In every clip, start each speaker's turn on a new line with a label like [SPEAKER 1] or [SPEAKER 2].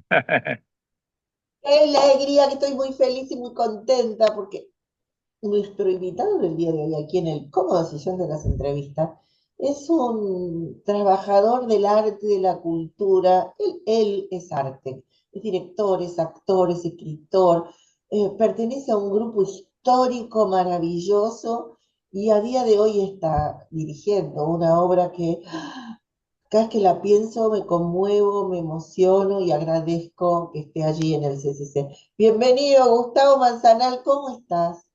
[SPEAKER 1] ¡Qué alegría! Que estoy muy feliz y muy contenta porque nuestro invitado del día de hoy aquí en el cómodo sillón de las entrevistas es un trabajador del arte y de la cultura. Él es arte, es director, es actor, es escritor, pertenece a un grupo histórico maravilloso y a día de hoy está dirigiendo una obra que cada vez que la pienso me conmuevo, me emociono y agradezco que esté allí en el CCC. Bienvenido, Gustavo Manzanal, ¿cómo estás?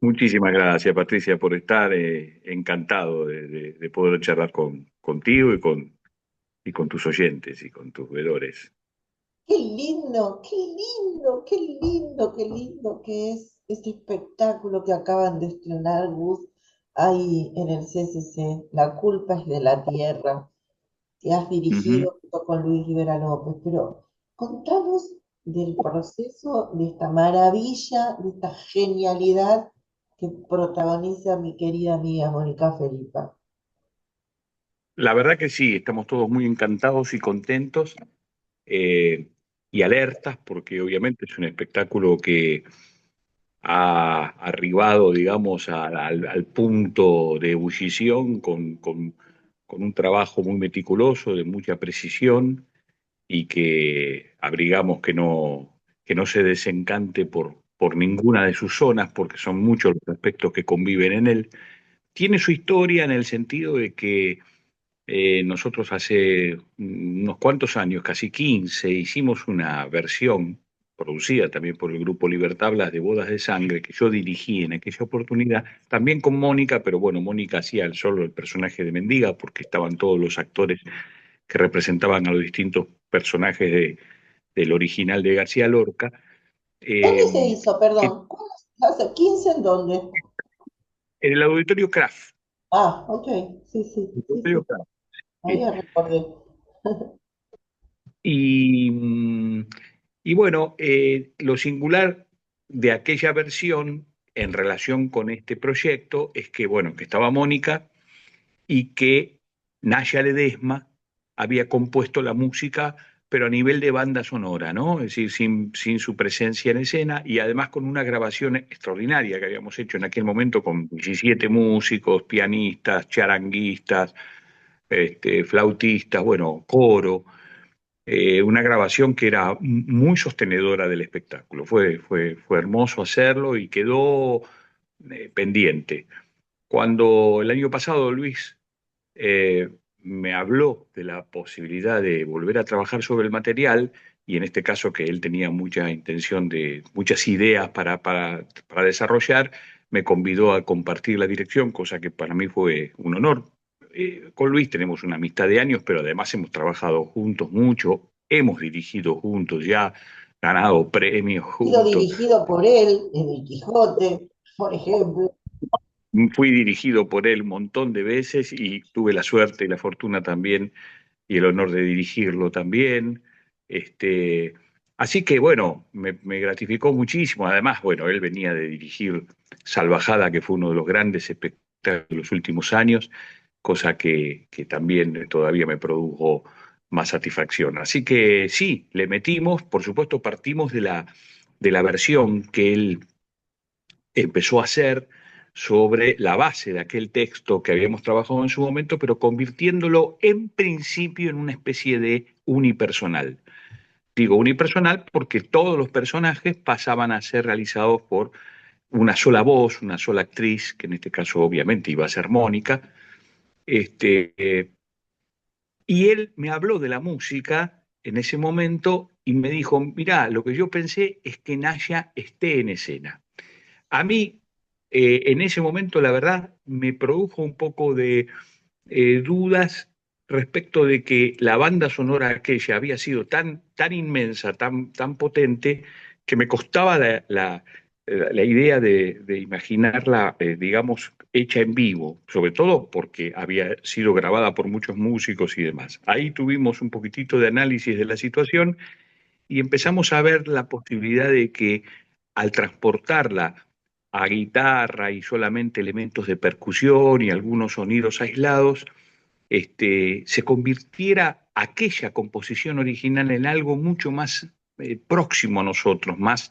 [SPEAKER 2] Muchísimas gracias, Patricia, por estar encantado de poder charlar contigo y con tus oyentes y con tus vedores.
[SPEAKER 1] Qué lindo, qué lindo, qué lindo, qué lindo que es este espectáculo que acaban de estrenar, Gus, ahí en el CCC. La culpa es de la tierra, que has
[SPEAKER 2] Ujú.
[SPEAKER 1] dirigido junto con Luis Rivera López. Pero contanos del proceso, de esta maravilla, de esta genialidad que protagoniza mi querida amiga Mónica Felipa.
[SPEAKER 2] La verdad que sí, estamos todos muy encantados y contentos eh, y alertas, porque obviamente es un espectáculo que ha arribado, digamos, al punto de ebullición con un trabajo muy meticuloso, de mucha precisión y que abrigamos que no se desencante por ninguna de sus zonas, porque son muchos los aspectos que conviven en él. Tiene su historia en el sentido de que nosotros hace unos cuantos años, casi 15, hicimos una versión producida también por el Grupo Libertablas de Bodas de Sangre, que yo dirigí en aquella oportunidad, también con Mónica, pero bueno, Mónica hacía solo el personaje de Mendiga, porque estaban todos los actores que representaban a los distintos personajes del original de García Lorca.
[SPEAKER 1] ¿Dónde
[SPEAKER 2] eh,
[SPEAKER 1] se hizo,
[SPEAKER 2] que-
[SPEAKER 1] perdón? ¿Hace 15 en dónde?
[SPEAKER 2] en el Auditorio Kraft.
[SPEAKER 1] Ah, ok, sí, sí, sí,
[SPEAKER 2] Auditorio
[SPEAKER 1] sí,
[SPEAKER 2] Kraft,
[SPEAKER 1] ahí
[SPEAKER 2] sí.
[SPEAKER 1] ya recordé.
[SPEAKER 2] Y, y bueno, lo singular de aquella versión en relación con este proyecto es que, bueno, que estaba Mónica y que Naya Ledesma había compuesto la música, pero a nivel de banda sonora, ¿no? Es decir, sin su presencia en escena y además con una grabación extraordinaria que habíamos hecho en aquel momento con 17 músicos, pianistas, charanguistas, flautistas, bueno, coro. Una grabación que era muy sostenedora del espectáculo. Fue hermoso hacerlo y quedó pendiente. Cuando el año pasado Luis eh, me habló de la posibilidad de volver a trabajar sobre el material, y en este caso que él tenía mucha intención de, muchas ideas para desarrollar, me convidó a compartir la dirección, cosa que para mí fue un honor. Con Luis tenemos una amistad de años, pero además hemos trabajado juntos mucho, hemos dirigido juntos ya, ganado premios
[SPEAKER 1] Sido
[SPEAKER 2] juntos.
[SPEAKER 1] dirigido por él en El Quijote, por ejemplo.
[SPEAKER 2] Fui dirigido por él un montón de veces y tuve la suerte y la fortuna también y el honor de dirigirlo también. Este, así que bueno, me gratificó muchísimo. Además, bueno, él venía de dirigir Salvajada, que fue uno de los grandes espectáculos de los últimos años, cosa que también todavía me produjo más satisfacción. Así que sí, le metimos, por supuesto, partimos de la versión que él empezó a hacer sobre la base de aquel texto que habíamos trabajado en su momento, pero convirtiéndolo en principio en una especie de unipersonal. Digo unipersonal porque todos los personajes pasaban a ser realizados por una sola voz, una sola actriz, que en este caso obviamente iba a ser Mónica. Este, y él me habló de la música en ese momento y me dijo, mirá, lo que yo pensé es que Naya esté en escena. A mí, en ese momento, la verdad, me produjo un poco de dudas respecto de que la banda sonora aquella había sido tan inmensa, tan potente, que me costaba la idea de imaginarla, digamos, hecha en vivo, sobre todo porque había sido grabada por muchos músicos y demás. Ahí tuvimos un poquitito de análisis de la situación y empezamos a ver la posibilidad de que al transportarla a guitarra y solamente elementos de percusión y algunos sonidos aislados, se convirtiera aquella composición original en algo mucho más próximo a nosotros, más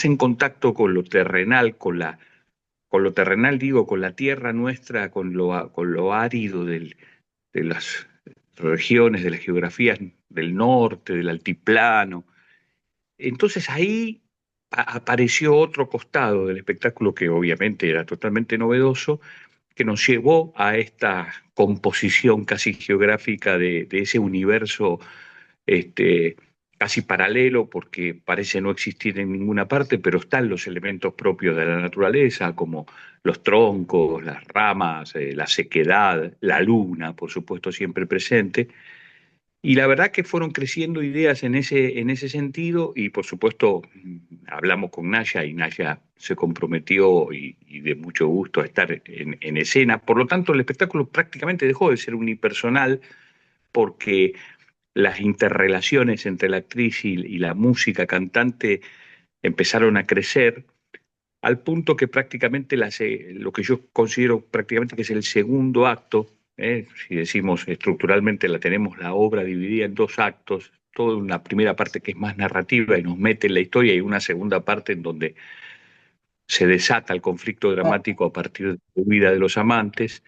[SPEAKER 2] en contacto con lo terrenal, con lo terrenal digo, con la tierra nuestra, con lo árido de las regiones, de las geografías del norte, del altiplano. Entonces ahí apareció otro costado del espectáculo que obviamente era totalmente novedoso, que nos llevó a esta composición casi geográfica de ese universo este, casi paralelo, porque parece no existir en ninguna parte, pero están los elementos propios de la naturaleza, como los troncos, las ramas, la sequedad, la luna, por supuesto, siempre presente. Y la verdad que fueron creciendo ideas en ese sentido y por supuesto hablamos con Naya y Naya se comprometió y de mucho gusto a estar en escena. Por lo tanto, el espectáculo prácticamente dejó de ser unipersonal porque las interrelaciones entre la actriz y la música cantante empezaron a crecer al punto que prácticamente lo que yo considero prácticamente que es el segundo acto, si decimos estructuralmente la tenemos la obra dividida en dos actos, toda una primera parte que es más narrativa y nos mete en la historia y una segunda parte en donde se desata el conflicto dramático a partir de la vida de los amantes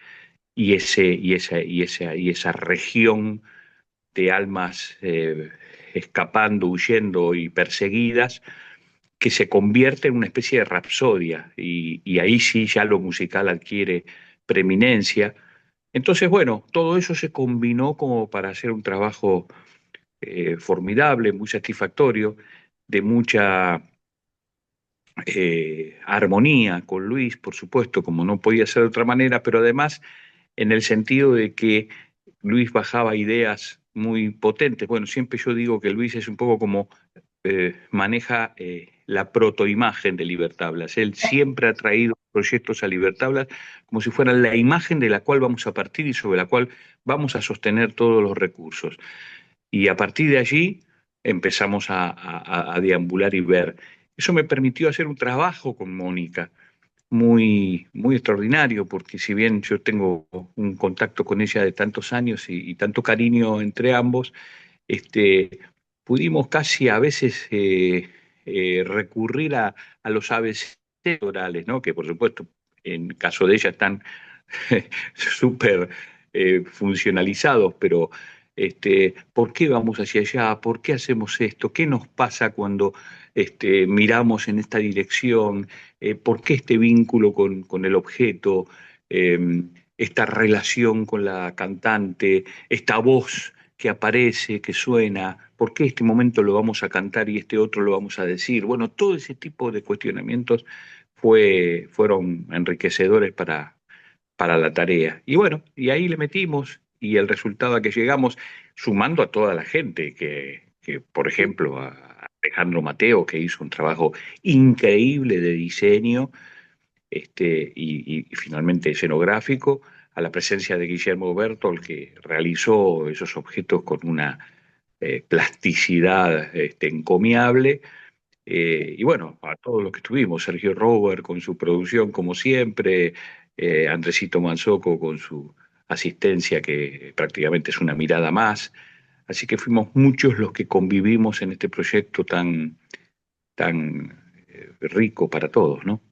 [SPEAKER 2] y esa región de almas escapando, huyendo y perseguidas que se convierte en una especie de rapsodia y ahí sí ya lo musical adquiere preeminencia. Entonces, bueno, todo eso se combinó como para hacer un trabajo formidable, muy satisfactorio, de mucha armonía con Luis, por supuesto, como no podía ser de otra manera, pero además en el sentido de que Luis bajaba ideas muy potentes. Bueno, siempre yo digo que Luis es un poco como maneja la protoimagen de Libertad Blas. Él siempre ha traído proyectos a Libertad Blas como si fueran la imagen de la cual vamos a partir y sobre la cual vamos a sostener todos los recursos. Y a partir de allí empezamos a deambular y ver. Eso me permitió hacer un trabajo con Mónica muy extraordinario, porque si bien yo tengo un contacto con ella de tantos años y tanto cariño entre ambos, este, pudimos casi a veces recurrir a los ABC orales, ¿no? Que por supuesto en caso de ella están súper funcionalizados, pero ¿por qué vamos hacia allá? ¿Por qué hacemos esto? ¿Qué nos pasa cuando miramos en esta dirección? ¿Por qué este vínculo con el objeto? Esta relación con la cantante, esta voz que aparece, que suena, ¿por qué este momento lo vamos a cantar y este otro lo vamos a decir? Bueno, todo ese tipo de cuestionamientos fueron enriquecedores para la tarea. Y bueno, y ahí le metimos y el resultado a que llegamos, sumando a toda la gente, que por ejemplo, a Alejandro Mateo, que hizo un trabajo increíble de diseño y finalmente escenográfico, a la presencia de Guillermo Bertol, que realizó esos objetos con una plasticidad encomiable. Y bueno, a todos los que estuvimos, Sergio Rober con su producción como siempre, Andresito Manzoco con su asistencia que prácticamente es una mirada más. Así que fuimos muchos los que convivimos en este proyecto tan rico para todos, ¿no?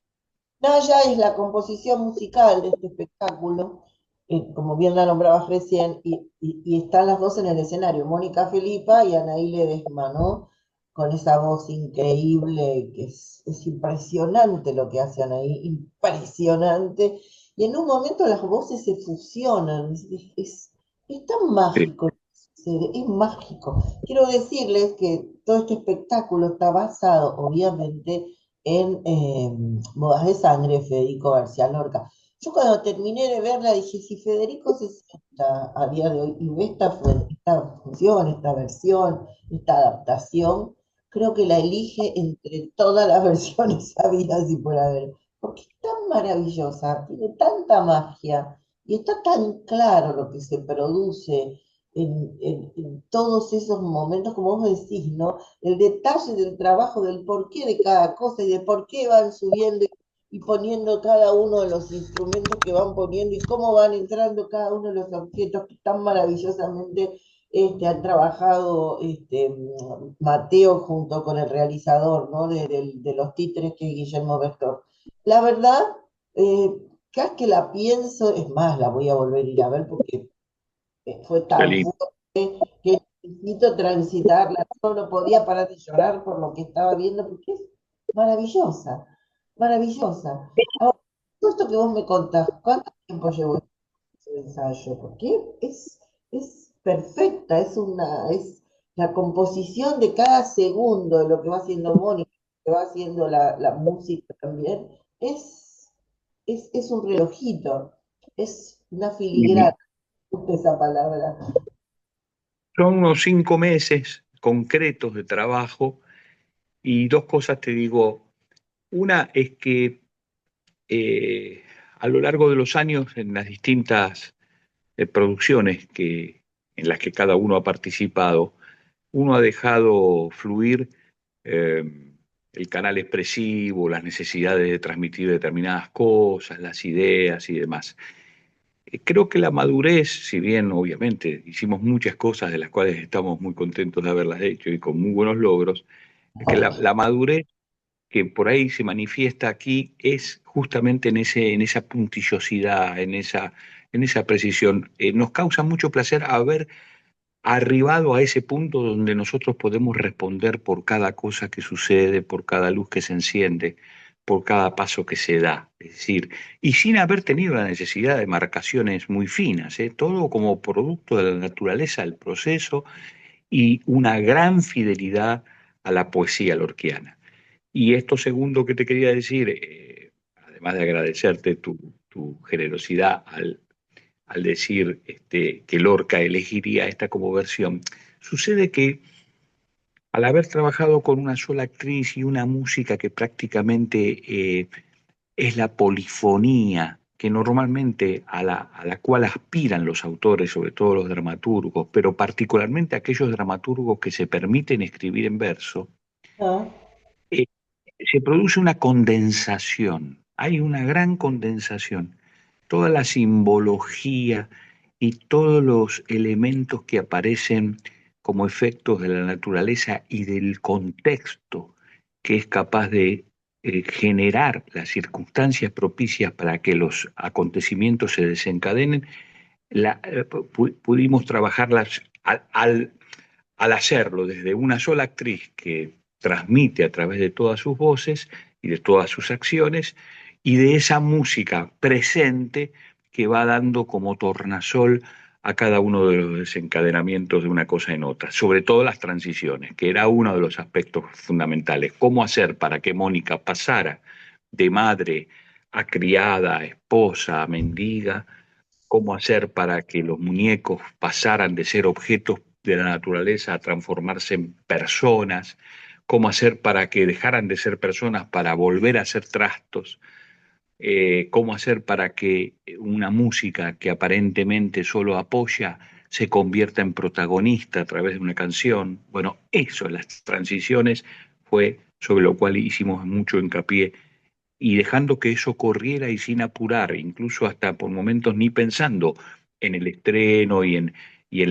[SPEAKER 1] Naya es la composición musical de este espectáculo, como bien la nombrabas recién, y están las dos en el escenario, Mónica Felipa y Anaí Ledesma, ¿no? Con esa voz increíble, que es impresionante lo que hace Anaí, impresionante. Y en un momento las voces se fusionan, es tan
[SPEAKER 2] Sí,
[SPEAKER 1] mágico, es mágico. Quiero decirles que todo este espectáculo está basado, obviamente, en Bodas de Sangre, Federico García Lorca. Yo cuando terminé de verla dije, si Federico se sienta a día de hoy y ve esta función, esta versión, esta adaptación, creo que la elige entre todas las versiones habidas y por haber, porque es tan maravillosa, tiene tanta magia y está tan claro lo que se produce en todos esos momentos, como vos decís, ¿no? El detalle del trabajo, del porqué de cada cosa y de por qué van subiendo. y poniendo cada uno de los instrumentos que van poniendo y cómo van entrando cada uno de los objetos que tan maravillosamente han trabajado Mateo junto con el realizador, ¿no? De los títeres, que es Guillermo Vector. La verdad, eh, cada vez que la pienso, es más, la voy a volver a ir a ver porque fue
[SPEAKER 2] Qué
[SPEAKER 1] tan
[SPEAKER 2] lindo.
[SPEAKER 1] fuerte que necesito transitarla. No podía parar de llorar por lo que estaba viendo, porque es maravillosa, maravillosa. Ahora, todo esto que vos me contás, ¿cuánto tiempo llevó ese ensayo? Porque es perfecta, es la composición de cada segundo de lo que va haciendo Mónica, que va haciendo la música también, es un relojito, es una
[SPEAKER 2] Y
[SPEAKER 1] filigrana, esa palabra.
[SPEAKER 2] son unos 5 meses concretos de trabajo y dos cosas te digo. Una es que a lo largo de los años, en las distintas producciones en las que cada uno ha participado, uno ha dejado fluir eh, el canal expresivo, las necesidades de transmitir determinadas cosas, las ideas y demás. Creo que la madurez, si bien obviamente hicimos muchas cosas de las cuales estamos muy contentos de haberlas hecho y con muy buenos logros, es que la madurez que por ahí se manifiesta aquí es justamente en esa puntillosidad, en esa precisión. Nos causa mucho placer haber arribado a ese punto donde nosotros podemos responder por cada cosa que sucede, por cada luz que se enciende, por cada paso que se da. Es decir, y sin haber tenido la necesidad de marcaciones muy finas, ¿eh? Todo como producto de la naturaleza del proceso y una gran fidelidad a la poesía lorquiana. Y esto segundo que te quería decir, además de agradecerte tu generosidad al decir que Lorca elegiría esta como versión, sucede que al haber trabajado con una sola actriz y una música que prácticamente es la polifonía que normalmente a la cual aspiran los autores, sobre todo los dramaturgos, pero particularmente aquellos dramaturgos que se permiten escribir en verso,
[SPEAKER 1] Ah,
[SPEAKER 2] eh, se produce una condensación, hay una gran condensación. Toda la simbología y todos los elementos que aparecen como efectos de la naturaleza y del contexto que es capaz de generar las circunstancias propicias para que los acontecimientos se desencadenen, pudimos trabajarlas al hacerlo desde una sola actriz que transmite a través de todas sus voces y de todas sus acciones, y de esa música presente que va dando como tornasol a cada uno de los desencadenamientos de una cosa en otra, sobre todo las transiciones, que era uno de los aspectos fundamentales. ¿Cómo hacer para que Mónica pasara de madre a criada, a esposa, a mendiga? ¿Cómo hacer para que los muñecos pasaran de ser objetos de la naturaleza a transformarse en personas? ¿Cómo hacer para que dejaran de ser personas para volver a ser trastos? ¿Cómo hacer para que una música que aparentemente solo apoya se convierta en protagonista a través de una canción? Bueno, eso, las transiciones, fue sobre lo cual hicimos mucho hincapié y dejando que eso corriera y sin apurar, incluso hasta por momentos ni pensando en el estreno y en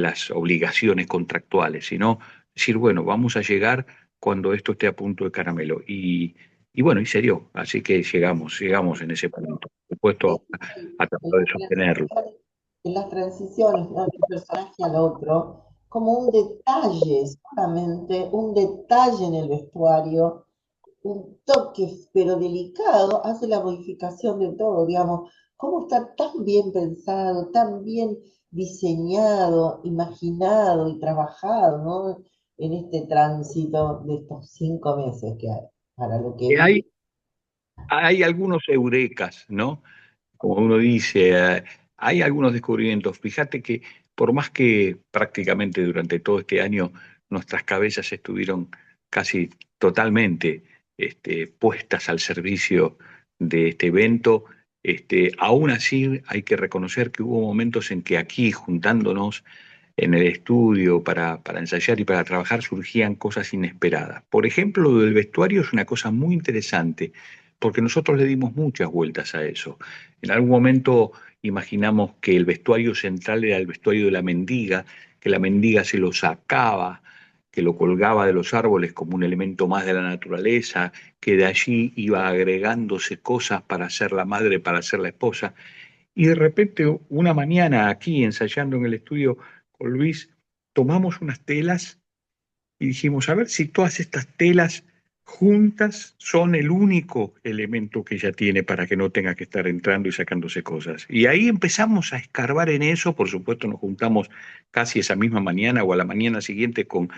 [SPEAKER 2] las obligaciones contractuales, sino decir, bueno, vamos a llegar cuando esto esté a punto de caramelo. Y bueno, y se dio, así que llegamos en ese punto, por supuesto, a
[SPEAKER 1] en
[SPEAKER 2] tratar
[SPEAKER 1] las
[SPEAKER 2] de sostenerlo.
[SPEAKER 1] transiciones, en las transiciones, ¿no? De un personaje al otro, como un detalle, solamente un detalle en el vestuario, un toque, pero delicado, hace la modificación de todo, digamos, cómo está tan bien pensado, tan bien diseñado, imaginado y trabajado, ¿no? En este tránsito de estos 5 meses que hay, para lo que vi.
[SPEAKER 2] Hay, hay algunos eurekas, ¿no? Como uno dice, hay algunos descubrimientos. Fíjate que por más que prácticamente durante todo este año nuestras cabezas estuvieron casi totalmente puestas al servicio de este evento, aún así hay que reconocer que hubo momentos en que aquí, juntándonos en el estudio para ensayar y para trabajar, surgían cosas inesperadas. Por ejemplo, lo del vestuario es una cosa muy interesante porque nosotros le dimos muchas vueltas a eso. En algún momento imaginamos que el vestuario central era el vestuario de la mendiga, que la mendiga se lo sacaba, que lo colgaba de los árboles como un elemento más de la naturaleza, que de allí iba agregándose cosas para ser la madre, para ser la esposa. Y de repente, una mañana aquí ensayando en el estudio con Luis, tomamos unas telas y dijimos, a ver si todas estas telas juntas son el único elemento que ella tiene para que no tenga que estar entrando y sacándose cosas. Y ahí empezamos a escarbar en eso, por supuesto nos juntamos casi esa misma mañana o a la mañana siguiente con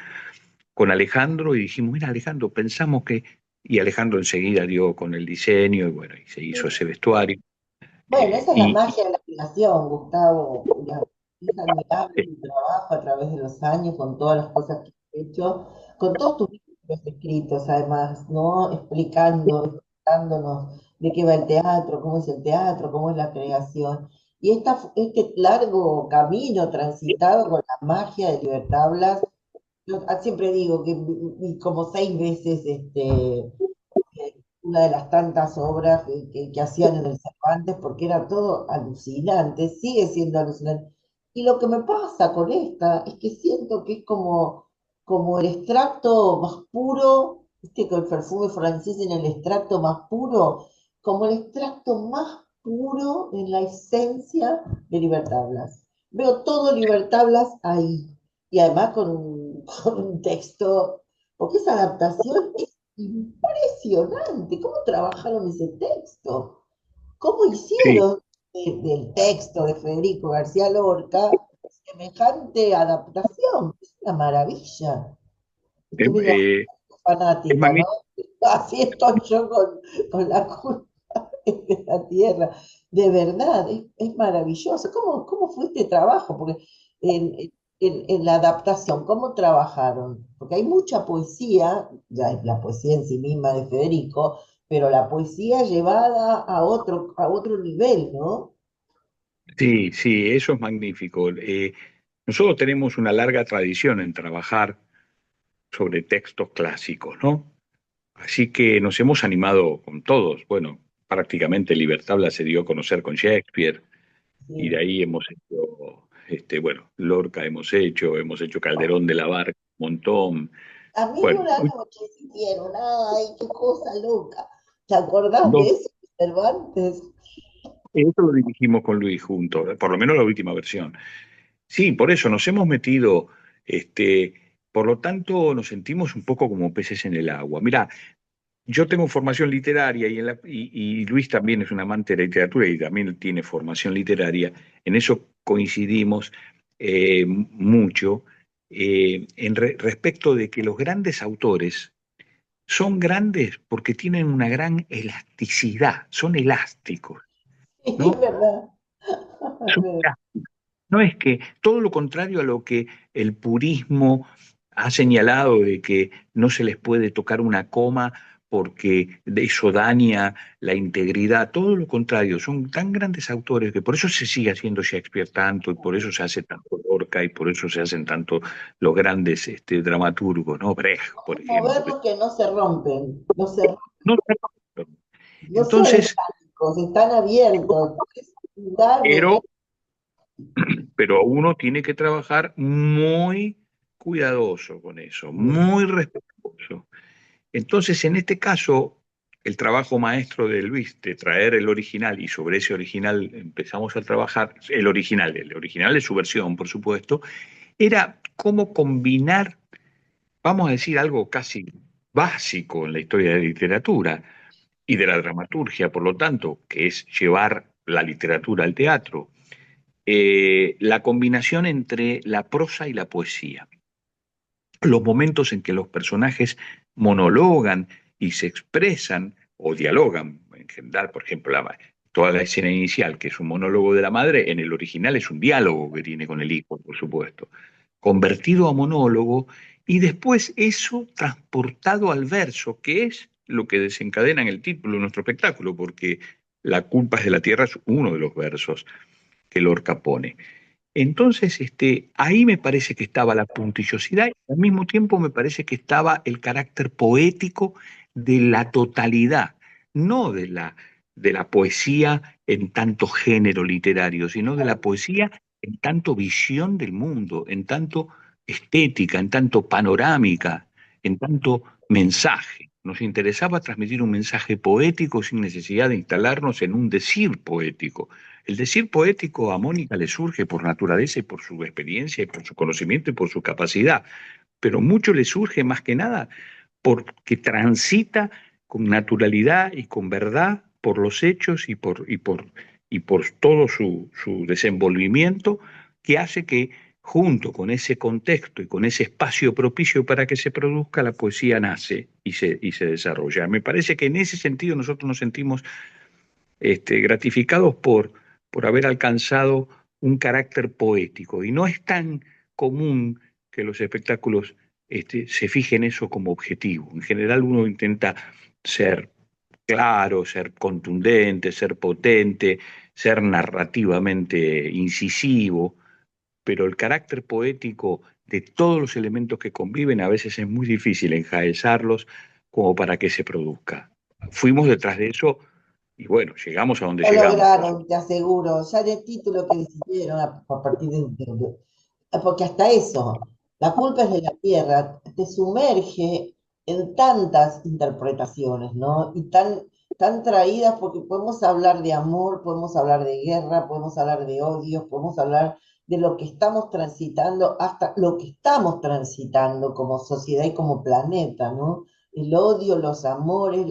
[SPEAKER 2] Alejandro y dijimos, mira Alejandro, pensamos que... Y Alejandro enseguida dio con el diseño y bueno, y se hizo ese vestuario.
[SPEAKER 1] Bueno, esa es la
[SPEAKER 2] Y
[SPEAKER 1] magia de la creación, Gustavo. Es admirable tu trabajo a través de los años, con todas las cosas que has hecho, con todos tus libros escritos, además, ¿no? Explicándonos de qué va el teatro, cómo es el teatro, cómo es la creación. Y este largo camino transitado con la magia de Libertad Blas, yo siempre digo que vi como 6 veces una de las tantas obras que hacían en el Cervantes, porque era todo alucinante, sigue siendo alucinante. Y lo que me pasa con esta es que siento que es como el extracto más puro, viste que el perfume francés en el extracto más puro, como el extracto más puro en la esencia de Libertad Blas. Veo todo Libertad Blas ahí, y además con un texto, porque esa adaptación es impresionante. ¿Cómo trabajaron ese texto? ¿Cómo
[SPEAKER 2] sí,
[SPEAKER 1] hicieron del texto de Federico García Lorca semejante adaptación? Es una maravilla.
[SPEAKER 2] eh,
[SPEAKER 1] Usted me dirá,
[SPEAKER 2] eh, es
[SPEAKER 1] fanática, ¿no?
[SPEAKER 2] magnífico.
[SPEAKER 1] Así estoy yo con la culpa de la tierra. De verdad, es maravilloso. ¿Cómo fue este trabajo? Porque en la adaptación, ¿cómo trabajaron? Porque hay mucha poesía, ya es la poesía en sí misma de Federico, pero la poesía llevada a otro nivel, ¿no?
[SPEAKER 2] Sí, sí, eso es magnífico. Nosotros tenemos una larga tradición en trabajar sobre textos clásicos, ¿no? Así que nos hemos animado con todos. Bueno, prácticamente Libertad se dio a conocer con Shakespeare y de
[SPEAKER 1] Sí.
[SPEAKER 2] ahí hemos hecho, bueno, Lorca hemos hecho Calderón de la Barca un montón.
[SPEAKER 1] Amigo
[SPEAKER 2] Bueno,
[SPEAKER 1] una noche se hicieron, ay, qué cosa loca. ¿Te acordás de
[SPEAKER 2] dos,
[SPEAKER 1] eso, Cervantes?
[SPEAKER 2] eso lo dirigimos con Luis juntos, por lo menos la última versión. Sí, por eso nos hemos metido, por lo tanto nos sentimos un poco como peces en el agua. Mira, yo tengo formación literaria y Luis también es un amante de la literatura y también tiene formación literaria. En eso coincidimos mucho respecto de que los grandes autores son grandes porque tienen una gran elasticidad, son elásticos,
[SPEAKER 1] Sí, es
[SPEAKER 2] ¿no?
[SPEAKER 1] verdad.
[SPEAKER 2] Son No es que, todo lo contrario a lo que el purismo ha señalado de que no se les puede tocar una coma porque de eso daña la integridad, todo lo contrario, son tan grandes autores que por eso se sigue haciendo Shakespeare tanto y por eso se hace tanto Lorca y por eso se hacen tanto los grandes dramaturgos, ¿no? Brecht, por
[SPEAKER 1] Como
[SPEAKER 2] ejemplo.
[SPEAKER 1] verlos que no se rompen,
[SPEAKER 2] No,
[SPEAKER 1] no son
[SPEAKER 2] entonces,
[SPEAKER 1] estáticos, están abiertos. Es un lugar donde
[SPEAKER 2] pero pero uno tiene que trabajar muy cuidadoso con eso, muy respetuoso. Entonces, en este caso, el trabajo maestro de Luis, de traer el original y sobre ese original empezamos a trabajar, el original de su versión, por supuesto, era cómo combinar, vamos a decir, algo casi básico en la historia de la literatura y de la dramaturgia, por lo tanto, que es llevar la literatura al teatro, la combinación entre la prosa y la poesía, los momentos en que los personajes monologan y se expresan o dialogan, en general, por ejemplo, toda la escena inicial, que es un monólogo de la madre, en el original es un diálogo que tiene con el hijo, por supuesto, convertido a monólogo y después eso transportado al verso, que es lo que desencadena en el título de nuestro espectáculo, porque La culpa es de la tierra es uno de los versos que Lorca pone. Entonces, ahí me parece que estaba la puntillosidad y al mismo tiempo me parece que estaba el carácter poético de la totalidad no de la poesía en tanto género literario, sino de la poesía en tanto visión del mundo, en tanto estética, en tanto panorámica, en tanto mensaje. Nos interesaba transmitir un mensaje poético sin necesidad de instalarnos en un decir poético. El decir poético a Mónica le surge por naturaleza y por su experiencia y por su conocimiento y por su capacidad, pero mucho le surge más que nada porque transita con naturalidad y con verdad por los hechos y por todo su desenvolvimiento, que hace que junto con ese contexto y con ese espacio propicio para que se produzca, la poesía nace y se desarrolla. Me parece que en ese sentido nosotros nos sentimos gratificados por haber alcanzado un carácter poético. Y no es tan común que los espectáculos se fijen eso como objetivo. En general uno intenta ser claro, ser contundente, ser potente, ser narrativamente incisivo, pero el carácter poético de todos los elementos que conviven a veces es muy difícil enjaezarlos como para que se produzca. Fuimos detrás de eso y bueno, llegamos a donde
[SPEAKER 1] Lo
[SPEAKER 2] llegamos, por
[SPEAKER 1] lograron,
[SPEAKER 2] supuesto.
[SPEAKER 1] te aseguro. Ya de título que decidieron a partir porque hasta eso, la culpa es de la tierra, te sumerge en tantas interpretaciones, ¿no? Y tan traídas porque podemos hablar de amor, podemos hablar de guerra, podemos hablar de odios, podemos hablar de lo que estamos transitando, hasta lo que estamos transitando como sociedad y como planeta, ¿no? El odio, los amores,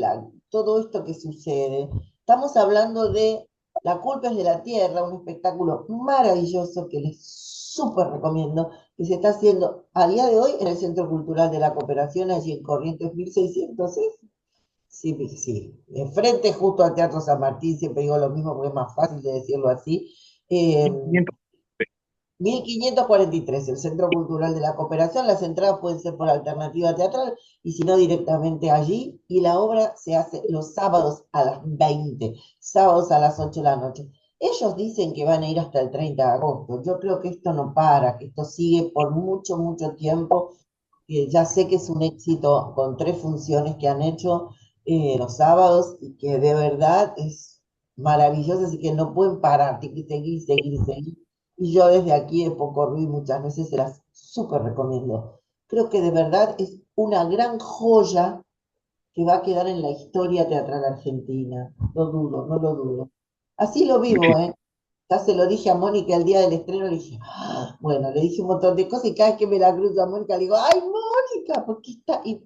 [SPEAKER 1] todo esto que sucede. Estamos hablando de La culpa es de la tierra, un espectáculo maravilloso que les súper recomiendo, que se está haciendo a día de hoy en el Centro Cultural de la Cooperación, allí en Corrientes 1600, ¿eh? Sí, sí, enfrente justo al Teatro San Martín, siempre digo lo mismo porque es más fácil de decirlo así. Eh,
[SPEAKER 2] 1500.
[SPEAKER 1] 1543, el Centro Cultural de la Cooperación. Las entradas pueden ser por alternativa teatral y si no directamente allí. Y la obra se hace los sábados a las 20, sábados a las 8 de la noche. Ellos dicen que van a ir hasta el 30 de agosto. Yo creo que esto no para, que esto sigue por mucho, mucho tiempo. Ya sé que es un éxito con 3 funciones que han hecho los sábados y que de verdad es maravilloso, así que no pueden parar, tienen que seguir, seguir, seguir. Y yo desde aquí de Poco Ruiz muchas veces se las súper recomiendo. Creo que de verdad es una gran joya que va a quedar en la historia teatral argentina. Lo dudo, no lo dudo. Así lo vivo,
[SPEAKER 2] Muchísimas
[SPEAKER 1] ¿eh? Ya se lo dije a Mónica el día del estreno, le dije, "Ah", bueno, le dije un montón de cosas y cada vez que me la cruzo a Mónica le digo, ¡ay, Mónica! Porque está... Y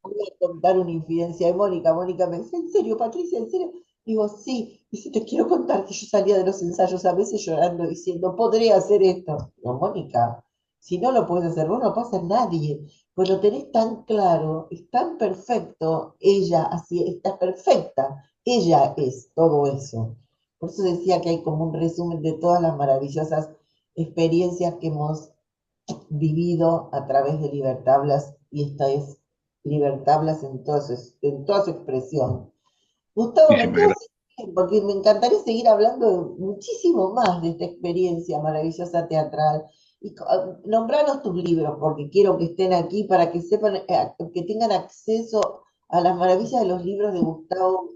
[SPEAKER 1] voy a contar una infidencia de Mónica. Mónica me dice, ¿en serio, Patricia? ¿En serio? Digo, sí. Dice, te quiero contar que yo salía de los ensayos a veces llorando, diciendo, podría hacer esto. Digo, Mónica, si no lo puedes hacer vos, no lo puede hacer nadie. Pues lo tenés tan claro, es tan perfecto, ella así, está perfecta. Ella es todo eso. Por eso decía que hay como un resumen de todas las maravillosas experiencias que hemos vivido a través de Libertablas, y esta es Libertablas en toda su expresión. Gustavo, me quedo
[SPEAKER 2] gracias.
[SPEAKER 1] sin tiempo, porque me encantaría seguir hablando muchísimo más de esta experiencia maravillosa teatral. Y nombranos tus libros, porque quiero que estén aquí para que sepan, que tengan acceso a las maravillas de los libros de Gustavo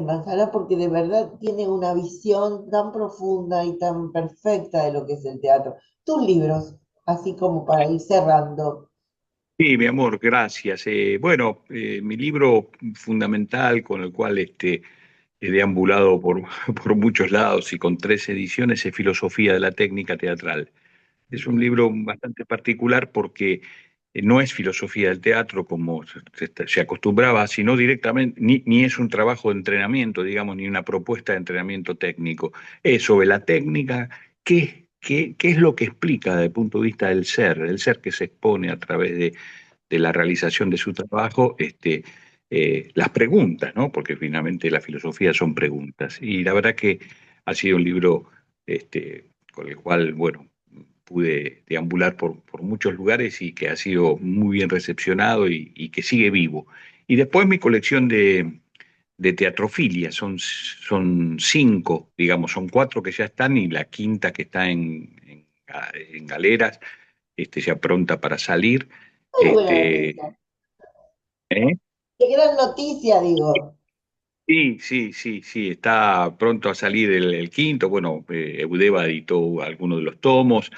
[SPEAKER 1] Manzana, porque de verdad tiene una visión tan profunda y tan perfecta de lo que es el teatro. Tus libros, así como para ir cerrando.
[SPEAKER 2] Sí, mi amor, gracias. Bueno, mi libro fundamental con el cual he deambulado por, por muchos lados y con 3 ediciones es Filosofía de la Técnica Teatral. Es un libro bastante particular porque no es filosofía del teatro como se acostumbraba, sino directamente, ni es un trabajo de entrenamiento, digamos, ni una propuesta de entrenamiento técnico. Es sobre la técnica, qué es lo que explica desde el punto de vista del ser, el ser que se expone a través de la realización de su trabajo, las preguntas, ¿no? Porque finalmente la filosofía son preguntas. Y la verdad que ha sido un libro con el cual, bueno, pude deambular por muchos lugares y que ha sido muy bien recepcionado y que sigue vivo. Y después mi colección de teatrofilia, son 5, digamos, son 4 que ya están y la quinta que está en galeras, ya pronta para salir.
[SPEAKER 1] Muy buena
[SPEAKER 2] Este,
[SPEAKER 1] noticia.
[SPEAKER 2] ¿eh?
[SPEAKER 1] Qué gran noticia, digo.
[SPEAKER 2] Sí, sí, sí, sí, está pronto a salir el quinto. Bueno, Eudeva editó algunos de los tomos.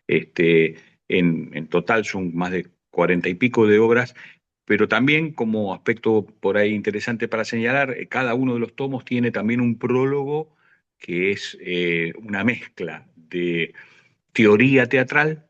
[SPEAKER 2] Este, en total son más de 40 y pico de obras, pero también como aspecto por ahí interesante para señalar, cada uno de los tomos tiene también un prólogo que es una mezcla de teoría teatral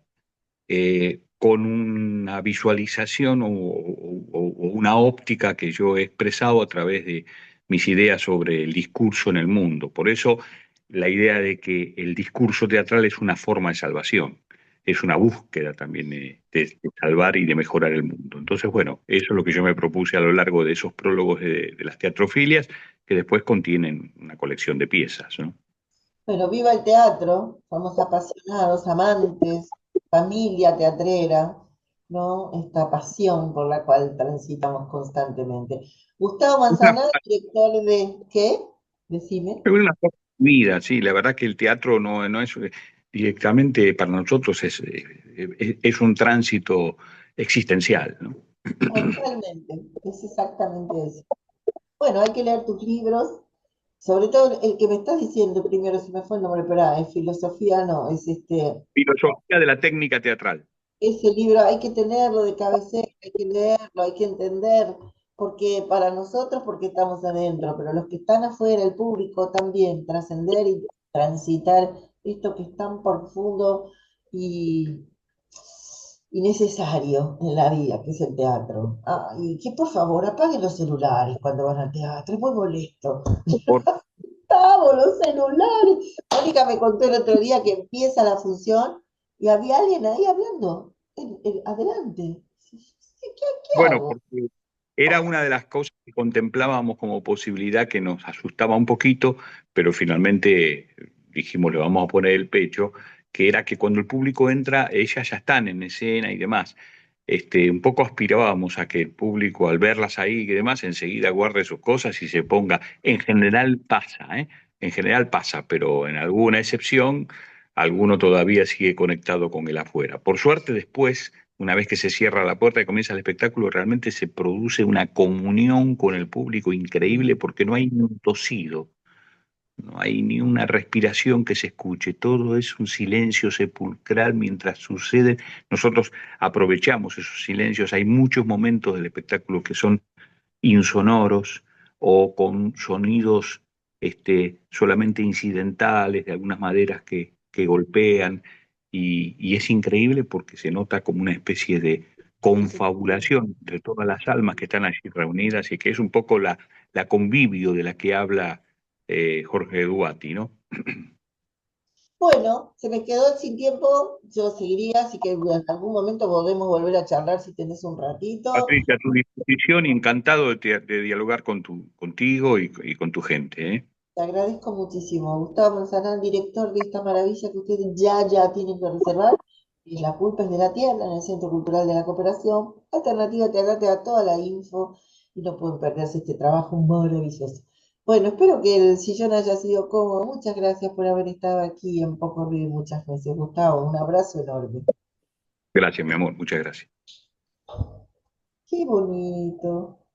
[SPEAKER 2] con una visualización o una óptica que yo he expresado a través de mis ideas sobre el discurso en el mundo. Por eso la idea de que el discurso teatral es una forma de salvación, es una búsqueda también de salvar y de mejorar el mundo. Entonces, bueno, eso es lo que yo me propuse a lo largo de esos prólogos de las teatrofilias, que después contienen una colección de piezas, ¿no?
[SPEAKER 1] Bueno, viva el teatro, somos apasionados, amantes, familia teatrera, ¿no? Esta pasión por la cual transitamos constantemente. Gustavo Manzanal, director de ¿qué? Decime.
[SPEAKER 2] Es una forma de vida, sí, la verdad que el teatro no es directamente para nosotros, es un tránsito existencial, ¿no?
[SPEAKER 1] Totalmente, es exactamente eso. Bueno, hay que leer tus libros, sobre todo el que me estás diciendo primero, si me fue el nombre, pero es filosofía, no, es
[SPEAKER 2] Filosofía de la técnica teatral.
[SPEAKER 1] ese libro hay que tenerlo de cabecera, hay que leerlo, hay que entender, porque para nosotros, porque estamos adentro, pero los que están afuera, el público también, trascender y transitar esto que es tan profundo y, y necesario en la vida, que es el teatro. Ah, y que por favor apaguen los celulares cuando van al teatro, es muy molesto.
[SPEAKER 2] Por,
[SPEAKER 1] Apagamos los celulares. Mónica me contó el otro día que empieza la función y había alguien ahí hablando, adelante. ¿Qué
[SPEAKER 2] bueno,
[SPEAKER 1] hago?
[SPEAKER 2] porque era una de las cosas que contemplábamos como posibilidad que nos asustaba un poquito, pero finalmente dijimos, le vamos a poner el pecho, que era que cuando el público entra, ellas ya están en escena y demás. Un poco aspirábamos a que el público, al verlas ahí y demás, enseguida guarde sus cosas y se ponga. En general pasa, ¿eh? En general pasa, pero en alguna excepción, alguno todavía sigue conectado con el afuera. Por suerte, después, una vez que se cierra la puerta y comienza el espectáculo, realmente se produce una comunión con el público increíble porque no hay ni un tosido, no hay ni una respiración que se escuche, todo es un silencio sepulcral mientras sucede. Nosotros aprovechamos esos silencios, hay muchos momentos del espectáculo que son insonoros o con sonidos solamente incidentales de algunas maderas que golpean y es increíble porque se nota como una especie de confabulación entre todas las almas que están allí reunidas y que es un poco la convivio de la que habla Jorge Duati, ¿no?
[SPEAKER 1] Bueno, se me quedó sin tiempo, yo seguiría, así que en algún momento podemos volver a charlar si tenés un ratito.
[SPEAKER 2] Patricia, a tu disposición y encantado de dialogar contigo y con tu gente, ¿eh?
[SPEAKER 1] Te agradezco muchísimo. Gustavo Manzanal, director de esta maravilla que ustedes ya tienen que reservar. Y La culpa es de la tierra en el Centro Cultural de la Cooperación. Alternativa Teatral te da toda la info y no pueden perderse este trabajo maravilloso. Bueno, espero que el sillón haya sido cómodo. Muchas gracias por haber estado aquí en Poco Ruido muchas veces. Gustavo, un abrazo enorme.
[SPEAKER 2] Gracias, mi amor, muchas gracias.
[SPEAKER 1] Qué bonito.